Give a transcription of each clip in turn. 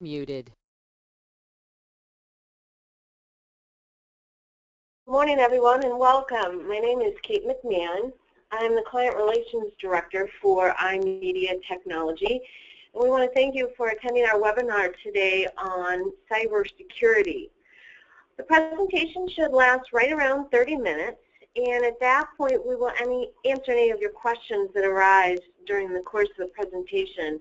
Muted. Good morning, everyone, and welcome. My name is Kate McMahon. I'm the Client Relations Director for iMedia Technology, and we want to thank you for attending our webinar today on cybersecurity. The presentation should last right around 30 minutes, and at that point we will answer any of your questions that arise during the course of the presentation.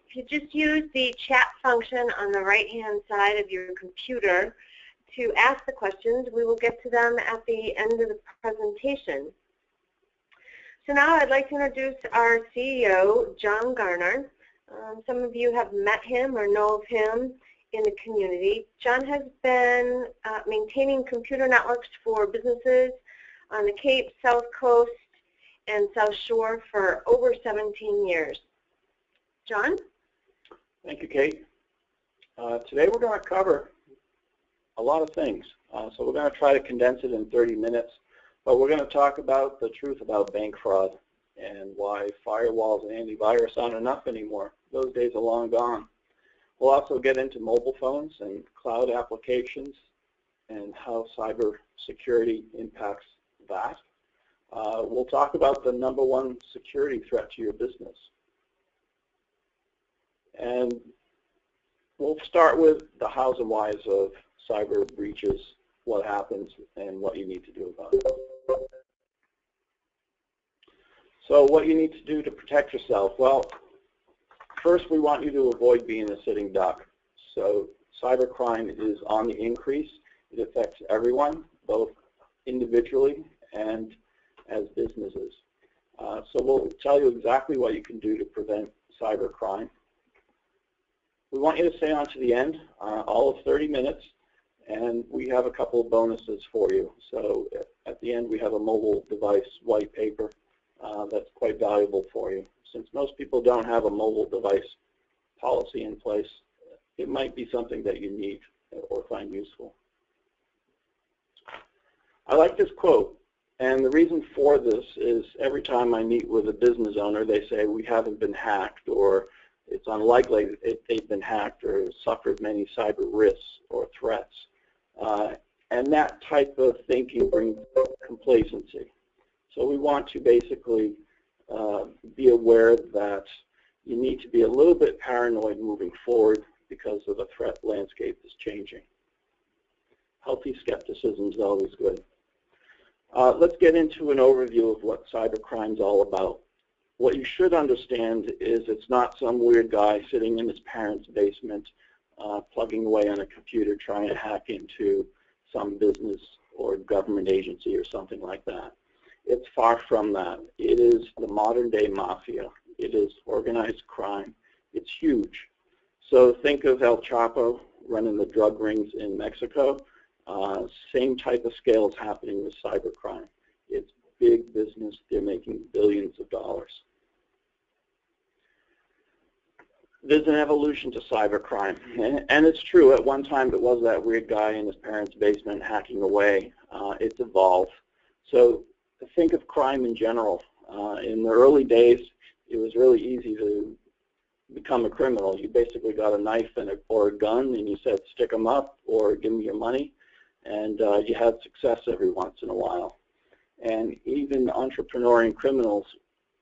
If you just use the chat function on the right-hand side of your computer to ask the questions, we will get to them at the end of the presentation. So now I'd like to introduce our CEO, John Garner. Some of you have met him or know of him in the community. John has been maintaining computer networks for businesses on the Cape, South Coast, and South Shore for over 17 years. John? Thank you, Kate. Today we're going to cover a lot of things. So we're going to try to condense it in 30 minutes, but we're going to talk about the truth about bank fraud and why firewalls and antivirus aren't enough anymore. Those days are long gone. We'll also get into mobile phones and cloud applications and how cyber security impacts that. We'll talk about the #1 security threat to your business. And we'll start with the hows and whys of cyber breaches, what happens, and what you need to do about it. So what you need to do to protect yourself. Well, first we want you to avoid being a sitting duck. So cybercrime is on the increase. It affects everyone, both individually and as businesses. So we'll tell you exactly what you can do to prevent cybercrime. We want you to stay on to the end, all of 30 minutes, and we have a couple of bonuses for you. So at the end we have a mobile device white paper that's quite valuable for you. Since most people don't have a mobile device policy in place, it might be something that you need or find useful. I like this quote, and the reason for this is every time I meet with a business owner, they say we haven't been hacked, or it's unlikely they've been hacked or suffered many cyber risks or threats. And that type of thinking brings complacency. So we want to basically be aware that you need to be a little bit paranoid moving forward because of the threat landscape is changing. Healthy skepticism is always good. Let's get into an overview of what cybercrime is all about. What you should understand is it's not some weird guy sitting in his parents' basement plugging away on a computer trying to hack into some business or government agency or something like that. It's far from that. It is the modern day mafia. It is organized crime. It's huge. So think of El Chapo running the drug rings in Mexico. Same type of scale is happening with cybercrime. It's big business. They're making billions of dollars. There's an evolution to cybercrime, and it's true. At one time, it was that weird guy in his parents' basement hacking away. It's evolved. So think of crime in general. In the early days, it was really easy to become a criminal. You basically got a knife or a gun, and you said, stick them up or give me your money, and you had success every once in a while. And even entrepreneuring criminals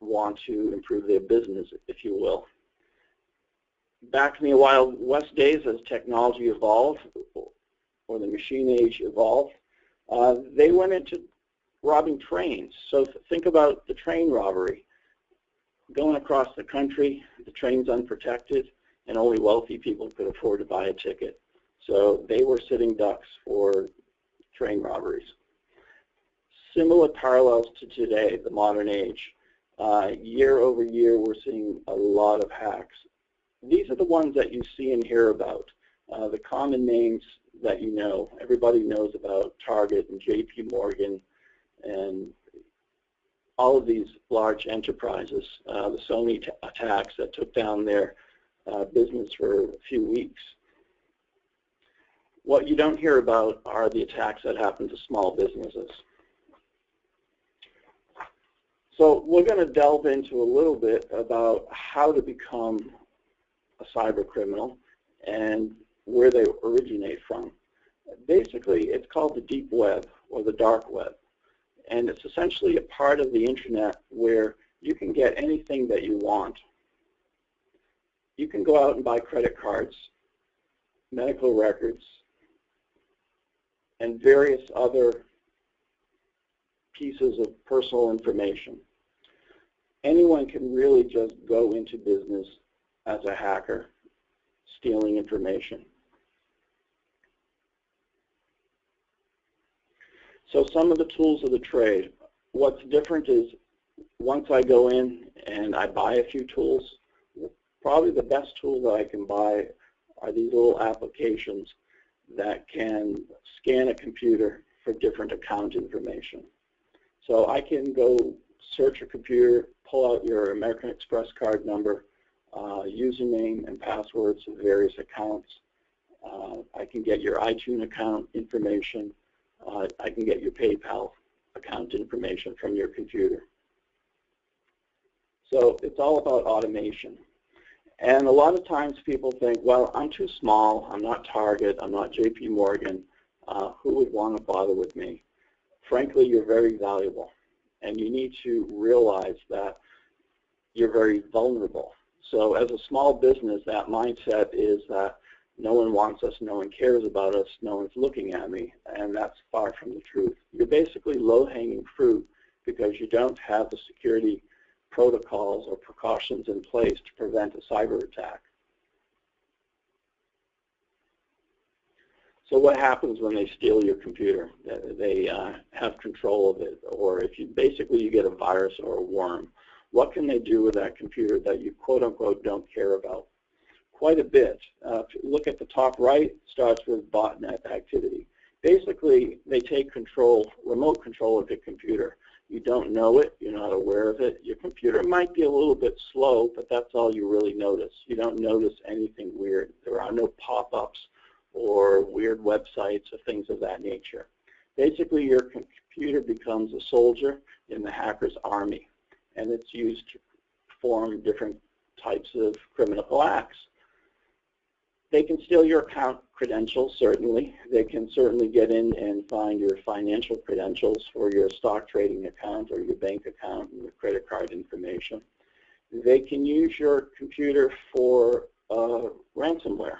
want to improve their business, if you will. Back in the Wild West days, as technology evolved, or the machine age evolved, they went into robbing trains. So think about the train robbery. Going across the country, the train's unprotected, and only wealthy people could afford to buy a ticket. So they were sitting ducks for train robberies. Similar parallels to today, the modern age. Year over year, we're seeing a lot of hacks. These are the ones that you see and hear about. The common names that you know. Everybody knows about Target and JP Morgan and all of these large enterprises. The Sony attacks that took down their business for a few weeks. What you don't hear about are the attacks that happen to small businesses. So we're going to delve into a little bit about how to become a cyber criminal and where they originate from. Basically, it's called the deep web or the dark web, and it's essentially a part of the internet where you can get anything that you want. You can go out and buy credit cards, medical records, and various other pieces of personal information. Anyone can really just go into business as a hacker, stealing information. So some of the tools of the trade. What's different is once I go in and I buy a few tools, probably the best tool that I can buy are these little applications that can scan a computer for different account information. So I can go search a computer, pull out your American Express card number, username and passwords of various accounts. I can get your iTunes account information. I can get your PayPal account information from your computer. So it's all about automation. And a lot of times people think, well, I'm too small, I'm not Target, I'm not JP Morgan, who would want to bother with me? Frankly, you're very valuable, and you need to realize that you're very vulnerable. So as a small business, that mindset is that no one wants us, no one cares about us, no one's looking at me, and that's far from the truth. You're basically low-hanging fruit because you don't have the security protocols or precautions in place to prevent a cyber attack. So what happens when they steal your computer? They have control of it, or if you get a virus or a worm, what can they do with that computer that you quote-unquote don't care about? Quite a bit. If you look at the top right, it starts with botnet activity. Basically, they take control, remote control of your computer. You don't know it, you're not aware of it. Your computer might be a little bit slow, but that's all you really notice. You don't notice anything weird. There are no pop-ups or weird websites or things of that nature. Basically, your computer becomes a soldier in the hacker's army, and it's used to perform different types of criminal acts. They can steal your account credentials, certainly. They can certainly get in and find your financial credentials for your stock trading account or your bank account and your credit card information. They can use your computer for ransomware,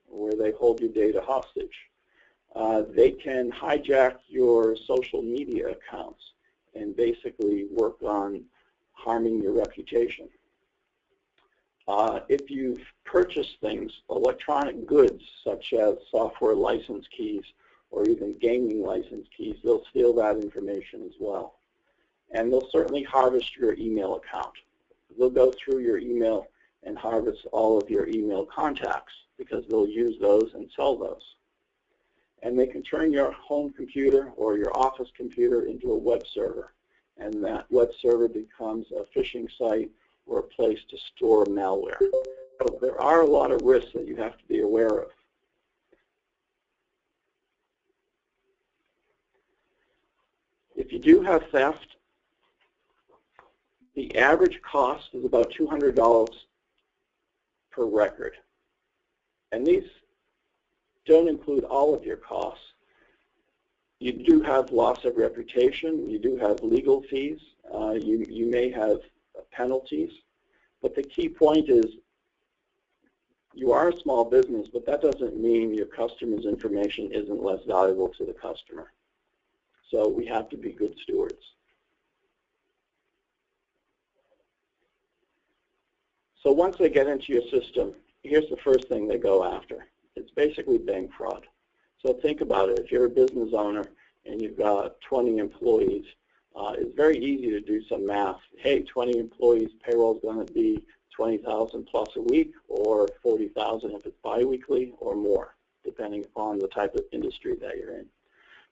where they hold your data hostage. They can hijack your social media accounts and basically work on harming your reputation. If you've purchased things, electronic goods such as software license keys or even gaming license keys, they'll steal that information as well. And they'll certainly harvest your email account. They'll go through your email and harvest all of your email contacts because they'll use those and sell those. And they can turn your home computer or your office computer into a web server, and that web server becomes a phishing site or a place to store malware. So there are a lot of risks that you have to be aware of. If you do have theft, the average cost is about $200 per record. And these don't include all of your costs. You do have loss of reputation, you do have legal fees, you may have penalties, but the key point is you are a small business, but that doesn't mean your customer's information isn't less valuable to the customer. So we have to be good stewards. So once they get into your system, here's the first thing they go after. It's basically bank fraud. So think about it. If you're a business owner and you've got 20 employees, it's very easy to do some math. Hey, 20 employees, payroll is going to be $20,000 plus a week, or $40,000 if it's biweekly, or more, depending upon the type of industry that you're in.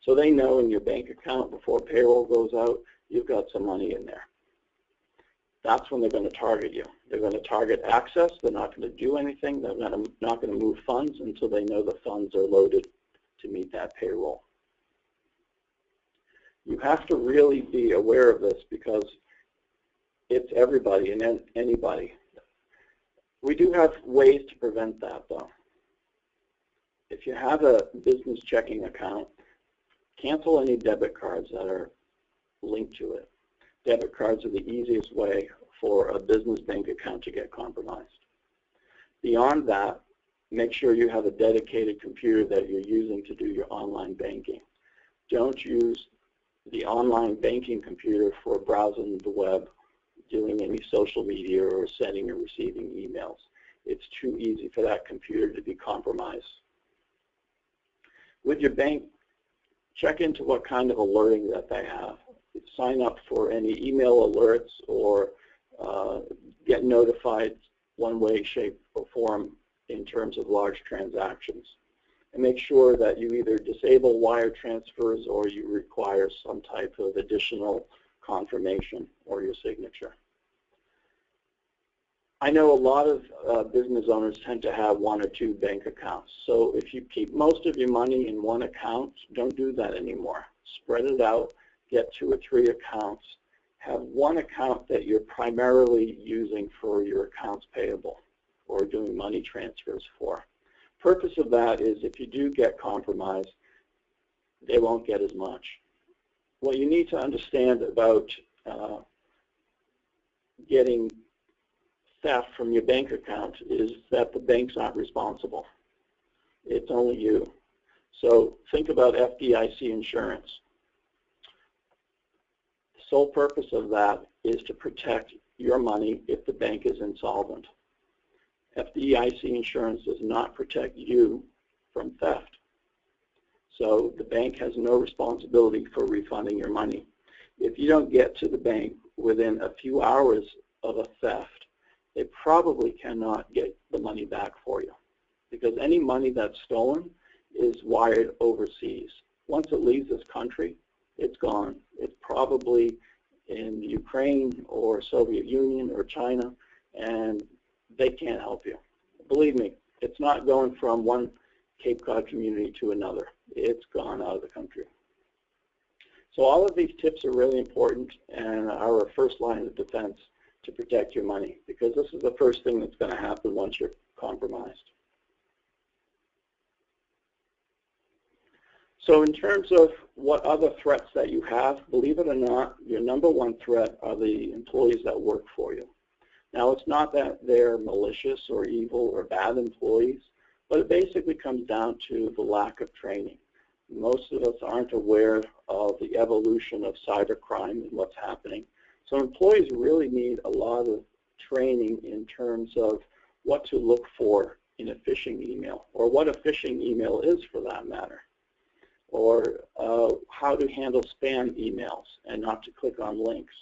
So they know in your bank account before payroll goes out, you've got some money in there. That's when they're going to target you. They're going to target access. They're not going to do anything. They're not going to move funds until they know the funds are loaded to meet that payroll. You have to really be aware of this because it's everybody and anybody. We do have ways to prevent that, though. if you have a business checking account, cancel any debit cards that are linked to it. Debit cards are the easiest way for a business bank account to get compromised. Beyond that, make sure you have a dedicated computer that you're using to do your online banking. Don't use the online banking computer for browsing the web, doing any social media, or sending or receiving emails. It's too easy for that computer to be compromised. With your bank, check into what kind of alerting that they have. Sign up for any email alerts or get notified one way, shape, or form in terms of large transactions. And make sure that you either disable wire transfers or you require some type of additional confirmation or your signature. I know a lot of business owners tend to have one or two bank accounts. So if you keep most of your money in one account, don't do that anymore. Spread it out, get 2 or 3 accounts. Have one account that you're primarily using for your accounts payable or doing money transfers for. Purpose of that is if you do get compromised, they won't get as much. What you need to understand about getting theft from your bank account is that the bank's not responsible. It's only you. So think about FDIC insurance. The sole purpose of that is to protect your money if the bank is insolvent. FDIC insurance does not protect you from theft. So the bank has no responsibility for refunding your money. If you don't get to the bank within a few hours of a theft, they probably cannot get the money back for you, because any money that's stolen is wired overseas. Once it leaves this country, it's gone. It's probably in Ukraine or Soviet Union or China, and they can't help you. Believe me, it's not going from one Cape Cod community to another. It's gone out of the country. So all of these tips are really important and are our first line of defense to protect your money, because this is the first thing that's going to happen once you're compromised. So in terms of what other threats that you have, believe it or not, your number one threat are the employees that work for you. Now, it's not that they're malicious or evil or bad employees, but it basically comes down to the lack of training. Most of us aren't aware of the evolution of cybercrime and what's happening. So employees really need a lot of training in terms of what to look for in a phishing email, or what a phishing email is for that matter, or how to handle spam emails and not to click on links.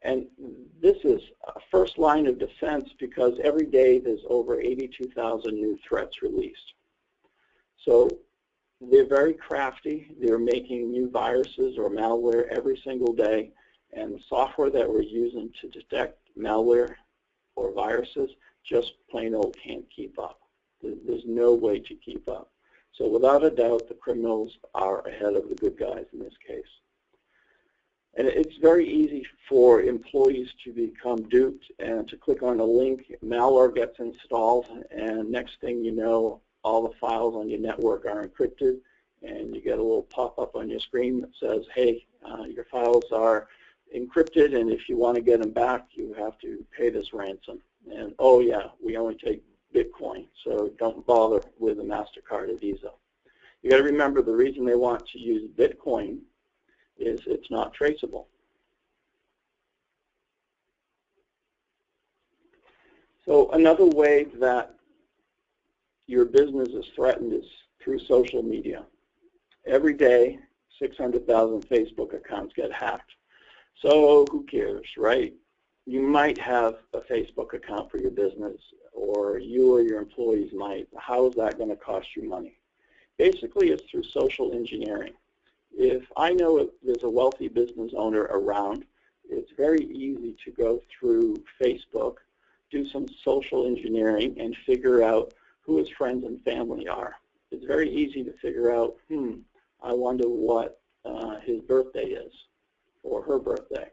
And this is a first line of defense because every day there's over 82,000 new threats released. So they're very crafty. They're making new viruses or malware every single day. And the software that we're using to detect malware or viruses just plain old can't keep up. There's no way to keep up. So without a doubt, the criminals are ahead of the good guys in this case. And it's very easy for employees to become duped and to click on a link, malware gets installed, and next thing you know, all the files on your network are encrypted, and you get a little pop-up on your screen that says, hey, your files are encrypted, and if you want to get them back, you have to pay this ransom. And oh yeah, we only take Bitcoin, so don't bother with a MasterCard or Visa. You got to remember, the reason they want to use Bitcoin is it's not traceable. So another way that your business is threatened is through social media. Every day, 600,000 Facebook accounts get hacked. So who cares, right? You might have a Facebook account for your business, or you or your employees might. How is that going to cost you money? Basically, it's through social engineering. If I know there's a wealthy business owner around, it's very easy to go through Facebook, do some social engineering, and figure out who his friends and family are. It's very easy to figure out, I wonder what his birthday is, or her birthday.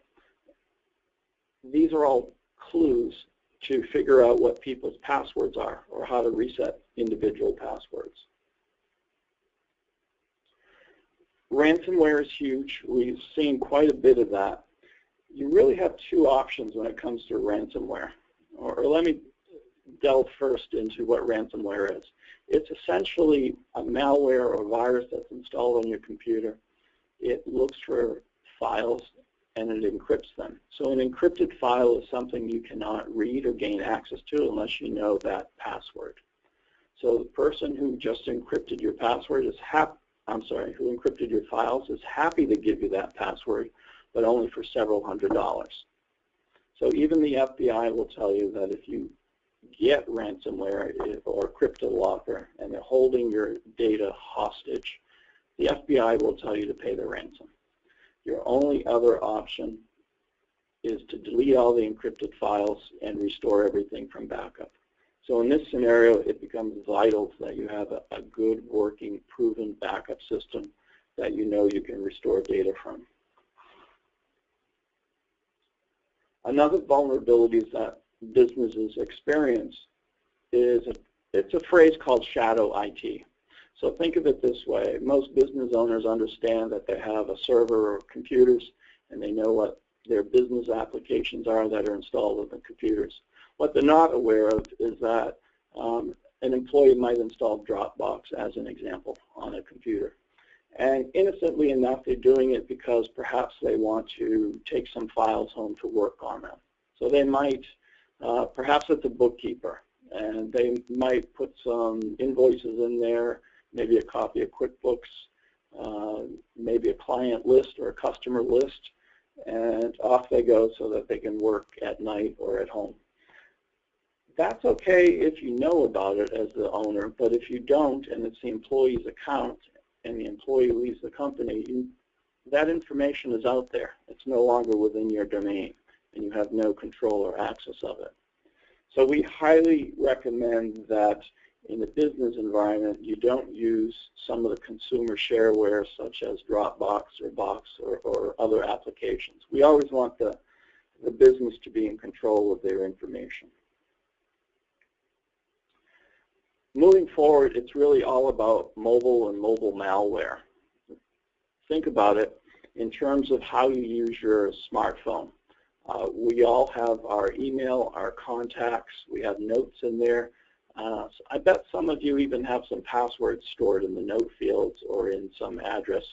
These are all clues to figure out what people's passwords are, or how to reset individual passwords. Ransomware is huge. We've seen quite a bit of that. You really have two options when it comes to ransomware. Or let me delve first into what ransomware is. It's essentially a malware or virus that's installed on your computer. It looks for files and it encrypts them. So an encrypted file is something you cannot read or gain access to unless you know that password. So the person who just encrypted your password is who encrypted your files is happy to give you that password, but only for several $100s. So even the FBI will tell you that if you get ransomware or CryptoLocker and they're holding your data hostage, the FBI will tell you to pay the ransom. Your only other option is to delete all the encrypted files and restore everything from backup. So in this scenario, it becomes vital that you have a good working, proven backup system that you know you can restore data from. Another vulnerability that businesses experience is it's a phrase called shadow IT. So think of it this way. Most business owners understand that they have a server or computers and they know what their business applications are that are installed on the computers. What they're not aware of is that an employee might install Dropbox, as an example, on a computer. And innocently enough, they're doing it because perhaps they want to take some files home to work on them. So they might, perhaps it's a bookkeeper, and they might put some invoices in there, maybe a copy of QuickBooks, maybe a client list or a customer list, and off they go so that they can work at night or at home. That's okay if you know about it as the owner, but if you don't and it's the employee's account and the employee leaves the company, that information is out there. It's no longer within your domain and you have no control or access of it. So we highly recommend that in the business environment you don't use some of the consumer shareware such as Dropbox or Box or other applications. We always want the business to be in control of their information. Moving forward, it's really all about mobile and mobile malware. Think about it in terms of how you use your smartphone. We all have our email, our contacts, we have notes in there. So I bet some of you even have some passwords stored in the note fields or in some address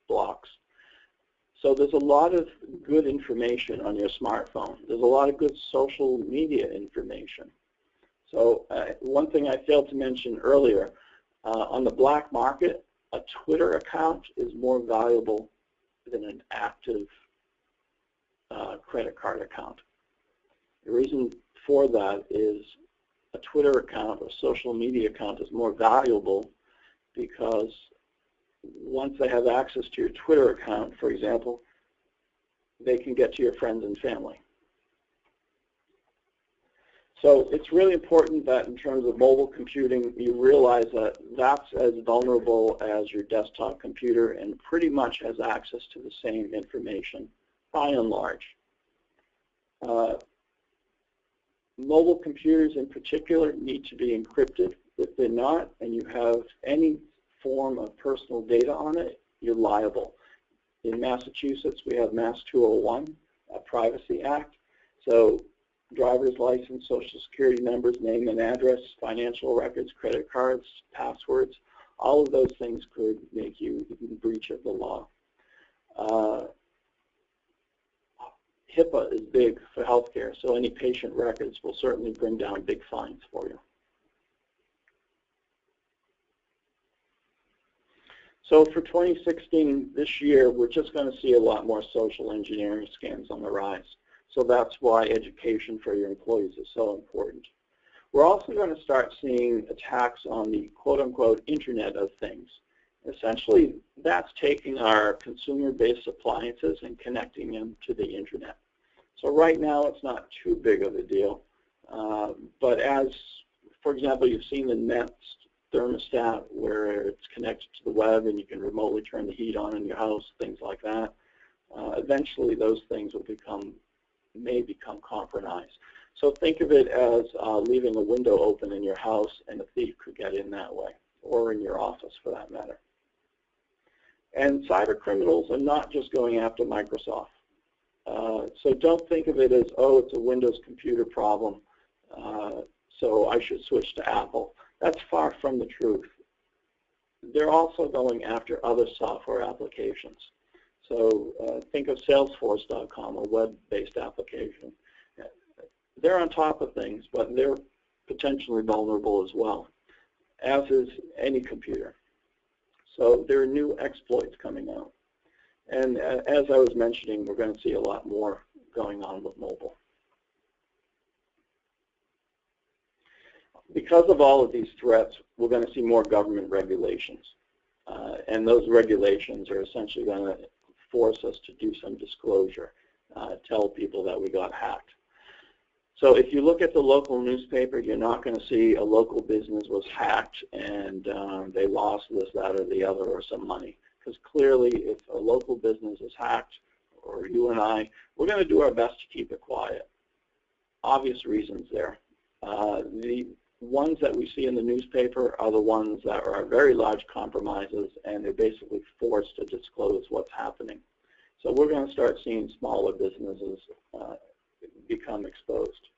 blocks. So there's a lot of good information on your smartphone. There's a lot of good social media information. So one thing I failed to mention earlier, on the black market, a Twitter account is more valuable than an active credit card account. The reason for that is a Twitter account or social media account is more valuable because once they have access to your Twitter account, for example, they can get to your friends and family. So it's really important that in terms of mobile computing, you realize that that's as vulnerable as your desktop computer and pretty much has access to the same information, by and large. Mobile computers in particular need to be encrypted. If they're not, and you have any form of personal data on it, you're liable. In Massachusetts, we have Mass 201, a Privacy Act. So driver's license, social security numbers, name and address, financial records, credit cards, passwords, all of those things could make you in breach of the law. HIPAA is big for healthcare, so any patient records will certainly bring down big fines for you. So for 2016, this year, we're just going to see a lot more social engineering scams on the rise. So that's why education for your employees is so important. We're also going to start seeing attacks on the quote-unquote Internet of Things. Essentially, that's taking our consumer-based appliances and connecting them to the Internet. So right now, it's not too big of a deal. But as, for example, you've seen the Nest thermostat where it's connected to the web and you can remotely turn the heat on in your house, things like that. Eventually, those things will may become compromised. So think of it as leaving a window open in your house and a thief could get in that way, or in your office for that matter. And cyber criminals are not just going after Microsoft. So don't think of it as, oh, it's a Windows computer problem, so I should switch to Apple. That's far from the truth. They're also going after other software applications. So think of Salesforce.com, a web-based application. They're on top of things, but they're potentially vulnerable as well, as is any computer. So there are new exploits coming out. And as I was mentioning, we're going to see a lot more going on with mobile. Because of all of these threats, we're going to see more government regulations. And those regulations are essentially going to force us to do some disclosure, tell people that we got hacked. So if you look at the local newspaper, you're not going to see a local business was hacked and they lost this, that, or the other, or some money. Because clearly, if a local business is hacked, or you and I, we're going to do our best to keep it quiet. Obvious reasons there. The ones that we see in the newspaper are the ones that are very large compromises, and they're basically forced to disclose what's happening. So we're going to start seeing smaller businesses become exposed.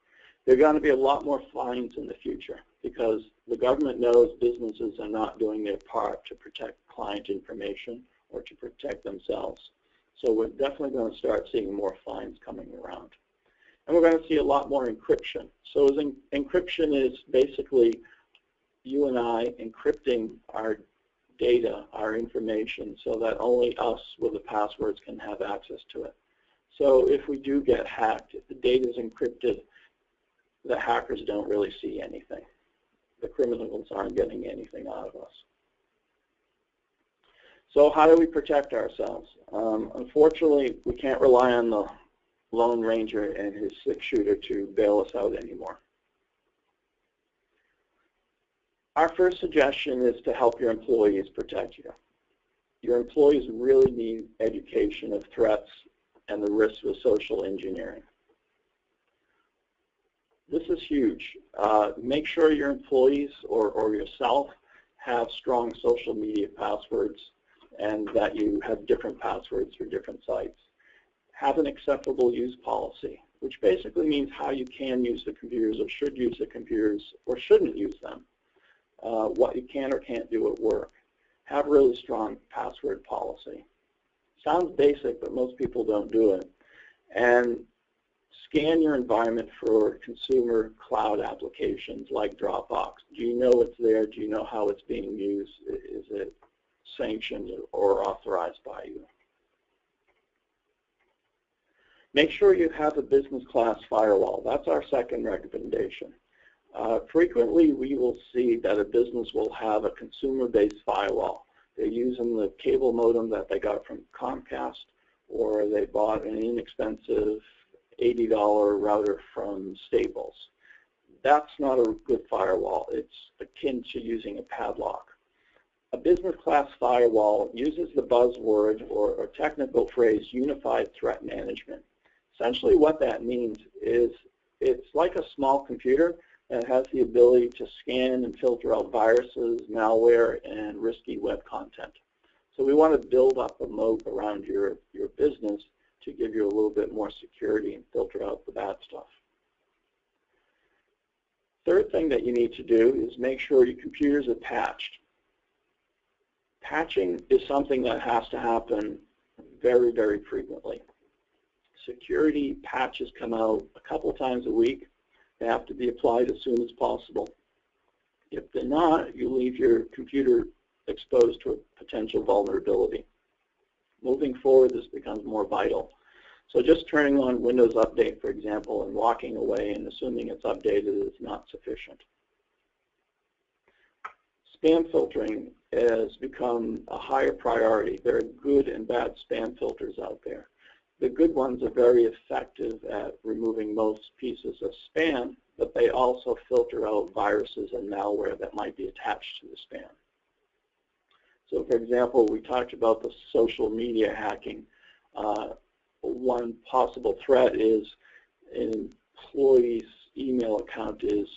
There are going to be a lot more fines in the future because the government knows businesses are not doing their part to protect client information or to protect themselves. So we're definitely going to start seeing more fines coming around. And we're going to see a lot more encryption. So encryption is basically you and I encrypting our data, our information, so that only us with the passwords can have access to it. So if we do get hacked, if the data is encrypted, the hackers don't really see anything. The criminals aren't getting anything out of us. So how do we protect ourselves? Unfortunately, we can't rely on the Lone Ranger and his six-shooter to bail us out anymore. Our first suggestion is to help your employees protect you. Your employees really need education of threats and the risks of social engineering. This is huge. Make sure your employees or yourself have strong social media passwords and that you have different passwords for different sites. Have an acceptable use policy, which basically means how you can use the computers or should use the computers or shouldn't use them, what you can or can't do at work. Have really strong password policy. Sounds basic, but most people don't do it. And scan your environment for consumer cloud applications like Dropbox. Do you know it's there? Do you know how it's being used? Is it sanctioned or authorized by you? Make sure you have a business class firewall. That's our second recommendation. Frequently, we will see that a business will have a consumer-based firewall. They're using the cable modem that they got from Comcast, or they bought an inexpensive $80 router from Staples. That's not a good firewall. It's akin to using a padlock. A business class firewall uses the buzzword or technical phrase unified threat management. Essentially what that means is it's like a small computer that has the ability to scan and filter out viruses, malware, and risky web content. So we want to build up a moat around your business to give you a little bit more security and filter out the bad stuff. Third thing that you need to do is make sure your computers are patched. Patching is something that has to happen very, very frequently. Security patches come out a couple times a week. They have to be applied as soon as possible. If they're not, you leave your computer exposed to a potential vulnerability. Moving forward, this becomes more vital. So just turning on Windows Update, for example, and walking away and assuming it's updated is not sufficient. Spam filtering has become a higher priority. There are good and bad spam filters out there. The good ones are very effective at removing most pieces of spam, but they also filter out viruses and malware that might be attached to the spam. So for example, we talked about the social media hacking. One possible threat is an employee's email account is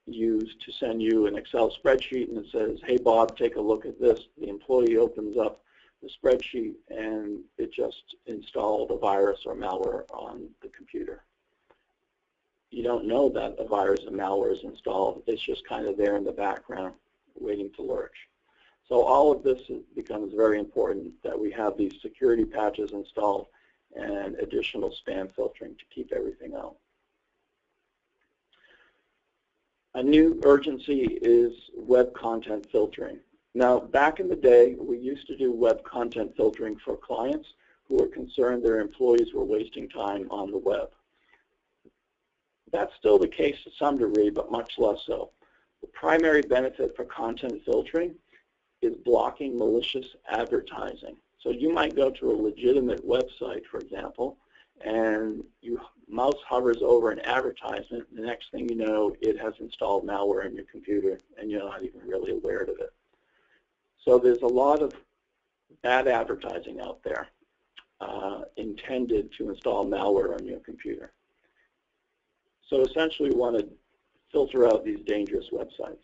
used to send you an Excel spreadsheet and it says, hey Bob, take a look at this. The employee opens up the spreadsheet and it just installed a virus or malware on the computer. You don't know that a virus or malware is installed. It's just kind of there in the background waiting to lurch. So all of this becomes very important, that we have these security patches installed and additional spam filtering to keep everything out. A new urgency is web content filtering. Now, back in the day, we used to do web content filtering for clients who were concerned their employees were wasting time on the web. That's still the case to some degree, but much less so. The primary benefit for content filtering is blocking malicious advertising. So you might go to a legitimate website, for example, and your mouse hovers over an advertisement. The next thing you know, it has installed malware in your computer, and you're not even really aware of it. So there's a lot of bad advertising out there intended to install malware on your computer. So essentially, we want to filter out these dangerous websites.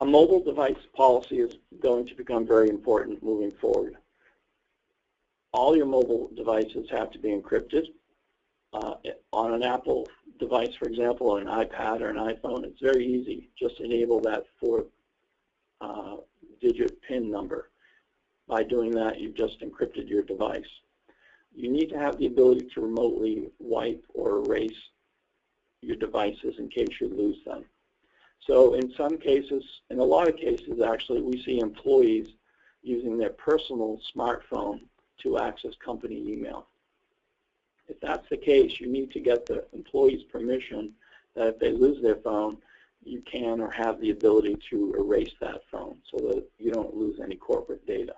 A mobile device policy is going to become very important moving forward. All your mobile devices have to be encrypted. On an Apple device, for example, or an iPad or an iPhone, it's very easy. Just enable that 4-digit PIN number. By doing that, you've just encrypted your device. You need to have the ability to remotely wipe or erase your devices in case you lose them. So in some cases, in a lot of cases actually, we see employees using their personal smartphone to access company email. If that's the case, you need to get the employee's permission that if they lose their phone, you can or have the ability to erase that phone so that you don't lose any corporate data.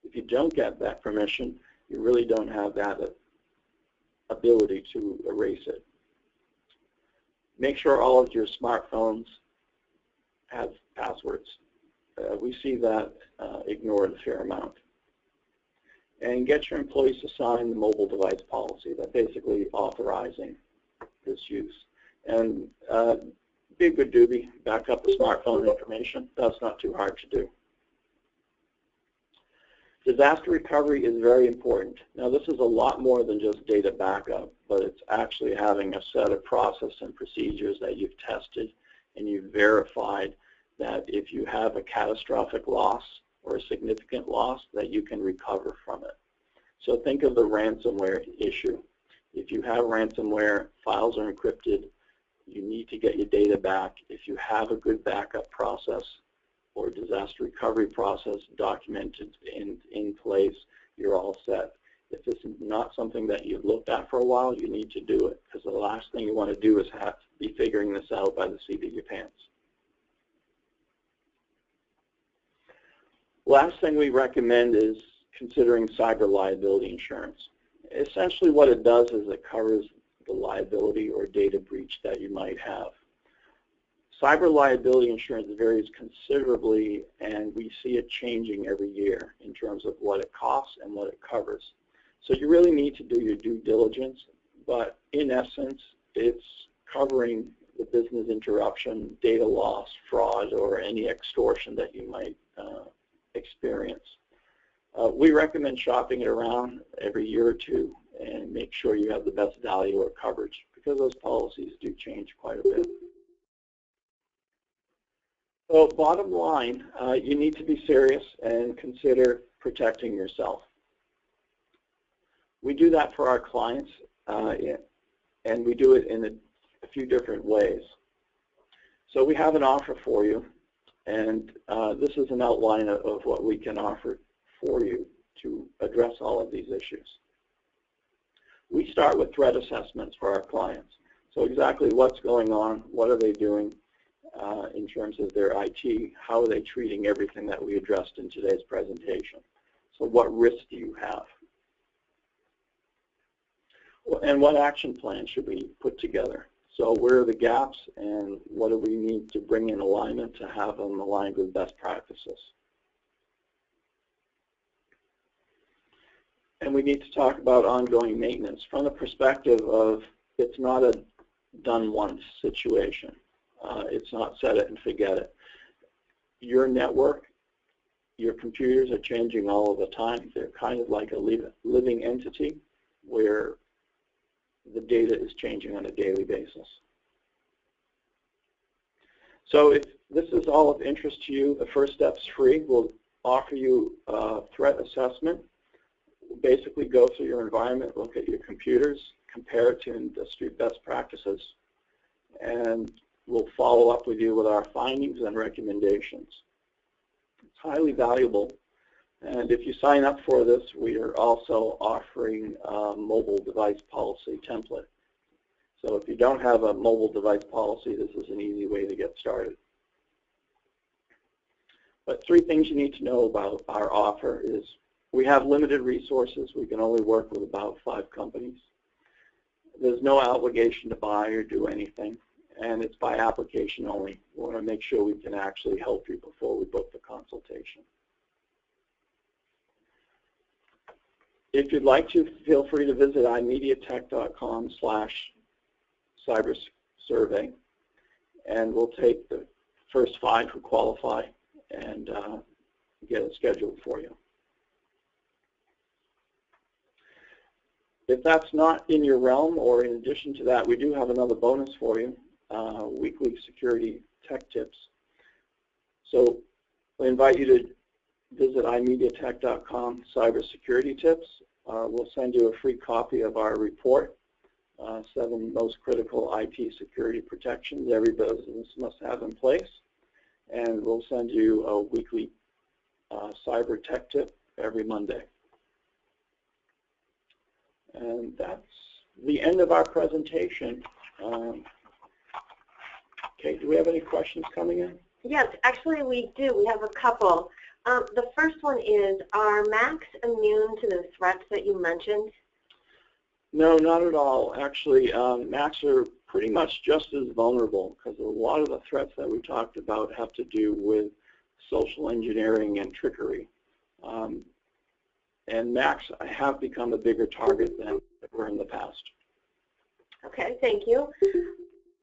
If you don't get that permission, you really don't have that ability to erase it. Make sure all of your smartphones have passwords. We see that ignored a fair amount. And get your employees to sign the mobile device policy, that's basically authorizing this use. And be a good doobie, back up the smartphone information. That's not too hard to do. Disaster recovery is very important. Now, this is a lot more than just data backup, but it's actually having a set of process and procedures that you've tested and you've verified that if you have a catastrophic loss or a significant loss, that you can recover from it. So think of the ransomware issue. If you have ransomware, files are encrypted, you need to get your data back. If you have a good backup process or disaster recovery process documented in place, you're all set. If this is not something that you've looked at for a while, you need to do it, because the last thing you want to do is have to be figuring this out by the seat of your pants. Last thing we recommend is considering cyber liability insurance. Essentially what it does is it covers the liability or data breach that you might have. Cyber liability insurance varies considerably, and we see it changing every year in terms of what it costs and what it covers. So you really need to do your due diligence, but in essence, it's covering the business interruption, data loss, fraud, or any extortion that you might experience. We recommend shopping it around every year or two and make sure you have the best value or coverage, because those policies do change quite a bit. So bottom line, you need to be serious and consider protecting yourself. We do that for our clients, and we do it in a few different ways. So we have an offer for you, and this is an outline of what we can offer for you to address all of these issues. We start with threat assessments for our clients. So exactly what's going on, what are they doing in terms of their IT, how are they treating everything that we addressed in today's presentation. So what risks do you have? And what action plan should we put together? So where are the gaps, and what do we need to bring in alignment to have them aligned with best practices? And we need to talk about ongoing maintenance from the perspective of it's not a done once situation. It's not set it and forget it. your network, your computers are changing all of the time. They're kind of like a living entity where the data is changing on a daily basis. So if this is all of interest to you, the first step's free. We'll offer you a threat assessment. Basically go through your environment, look at your computers, compare it to industry best practices, and we'll follow up with you with our findings and recommendations. It's highly valuable. And if you sign up for this, we are also offering a mobile device policy template. So if you don't have a mobile device policy, this is an easy way to get started. But 3 things you need to know about our offer is we have limited resources. We can only work with about 5 companies. There's no obligation to buy or do anything, and it's by application only. We want to make sure we can actually help you before we book the consultation. If you'd like to, feel free to visit imediatech.com/cybersurvey, and we'll take the first 5 who qualify and get it scheduled for you. If that's not in your realm, or in addition to that, we do have another bonus for you, weekly security tech tips. So we invite you to visit imediatech.com/cybersecurity tips. We'll send you a free copy of our report, 7 most critical IT security protections every business must have in place. And we'll send you a weekly cyber tech tip every Monday. And that's the end of our presentation. Okay, do we have any questions coming in? Yes, actually we do. We have a couple. The first one is, are Macs immune to the threats that you mentioned? No, not at all. Actually, Macs are pretty much just as vulnerable, because a lot of the threats that we talked about have to do with social engineering and trickery. And Macs have become a bigger target than they were in the past. Okay, thank you.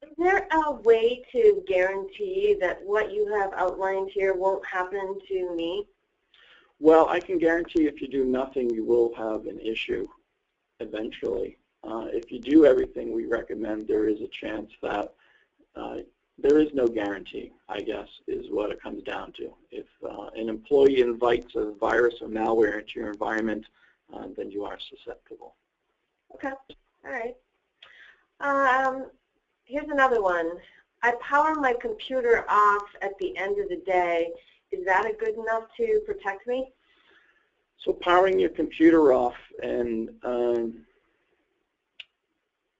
Is there a way to guarantee that what you have outlined here won't happen to me? Well, I can guarantee if you do nothing, you will have an issue eventually. If you do everything we recommend, there is a chance that there is no guarantee, I guess, is what it comes down to. If an employee invites a virus or malware into your environment, then you are susceptible. Okay, all right. Here's another one. I power my computer off at the end of the day. Is that good enough to protect me? So powering your computer off and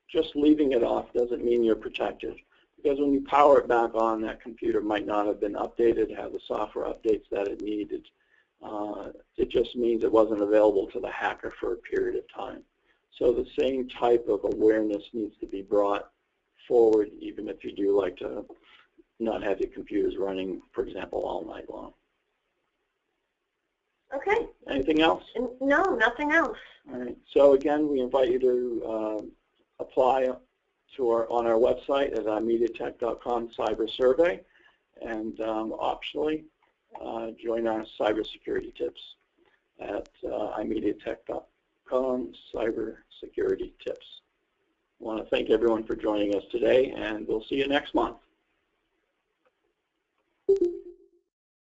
just leaving it off doesn't mean you're protected. Because when you power it back on, that computer might not have been updated, have the software updates that it needed. It just means it wasn't available to the hacker for a period of time. So the same type of awareness needs to be brought forward, even if you do like to not have your computers running, for example, all night long. Okay. Anything else? No, nothing else. All right. So again, we invite you to apply to on our website at imediatech.com/cybersurvey, and optionally join our cybersecurity tips at imediatech.com/cybersecurity tips. I want to thank everyone for joining us today, and we'll see you next month.